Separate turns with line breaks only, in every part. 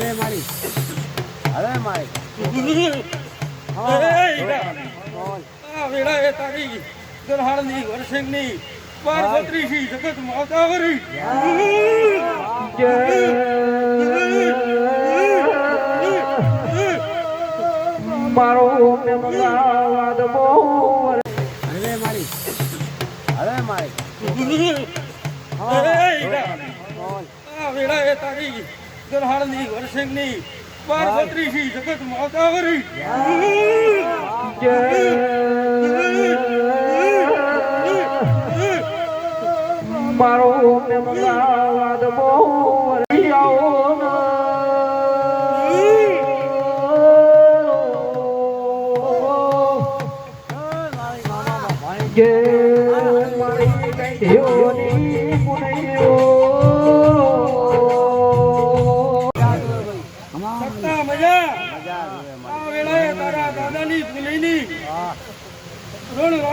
હવે મારી
વેળા એ તારી ગરહાળની વરસિંગની 12 જગત માતાવરી
મારો અમદાવાદ મોર
હવે મારી
વેળા એ તારી ગરહાળની વરસિંગની 12 જગત માતાવરી
મારો અમદાવાદ મોર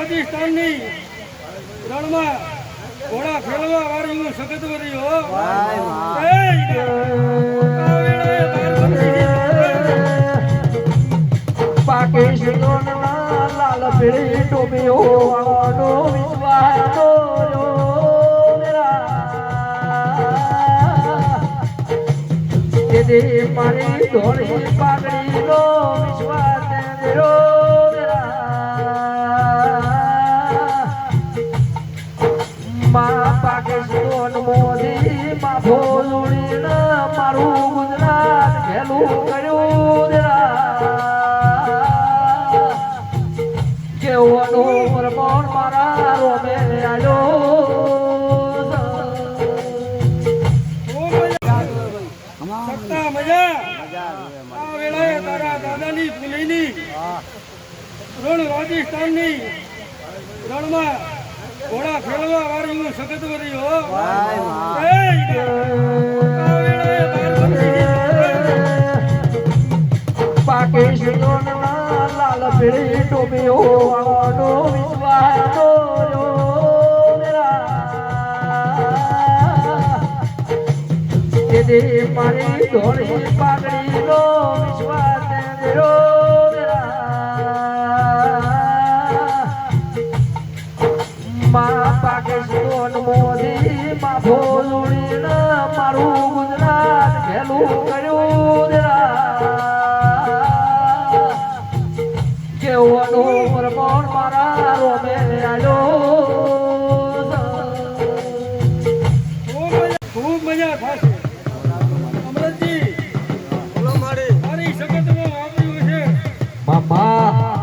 રાજસ્થાનની રણમાં ઘોડા ફેરવા વાળી સખત વરી હો
પાકિસ્તાન લાલ પીળી ટોપીઓ વાળો વિશ્વાસ મારી ધોળી પાઘડી નો વિશ્વાસ પાકિસ્તાન મોદી માં ભોલુડી મારું ગુજરાત ભેલું કર્યું કેવાનો પ્રમાણ મારા રોમે આવ્યો
દાદાની ફૂલીની રાજસ્થાનની રણમાં ઘોડા ફેરવા વાળી સખત વરી હો
પાકિસ્તાન લાલ પીળી ટોપીઓ વાળો વિશ્વાસ મારી ધોળી પાઘડી નો વિશ્વાસ પાકિસ્તાન મોદી માં ભોલુડી મારું ગુજરાત ભેલું કર્યું કેવાનો પ્રમાણ મારા રોમે આવ્યો
ખૂબ મજા થશે અમરતજી મારી સખતમાં વાપર્યું છે
મામા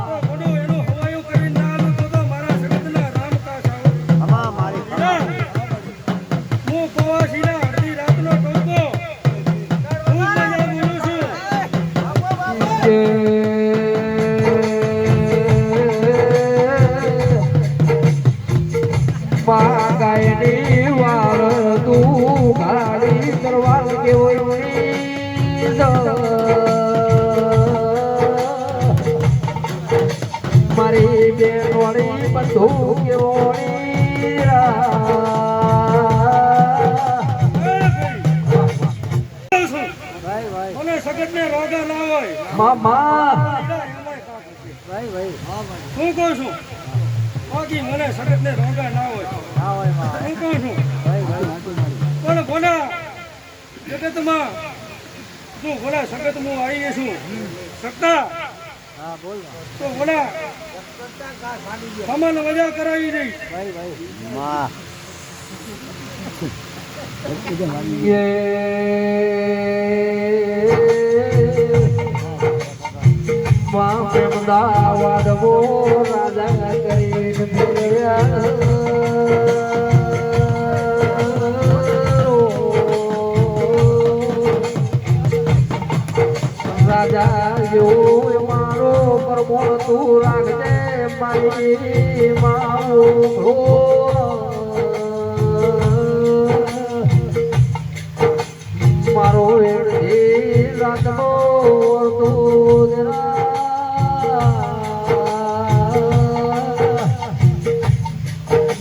ગાયની વાર તું ગાડી કરવા કેવો મારી બેનવાળી બધું કેવો
મને સગત ને રોગા ના હોય
મામા
હું કહું છું બાકી મને સગત ને રોગા ના હોય હું કહું છું પણ ભોલા જગતમાં તું ભોલા સગત હું આવી છું સત્તા તો ભોલા સામાન મજા કરાવી દઈ
અમદાવાદ વો રાજા કરીને રાજા જેવો મારો પરમોણ તું રાખજે મારી મારો મારો રાતનો તું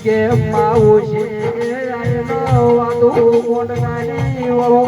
કે માવું છે વાતું મોટ ગાડી વળો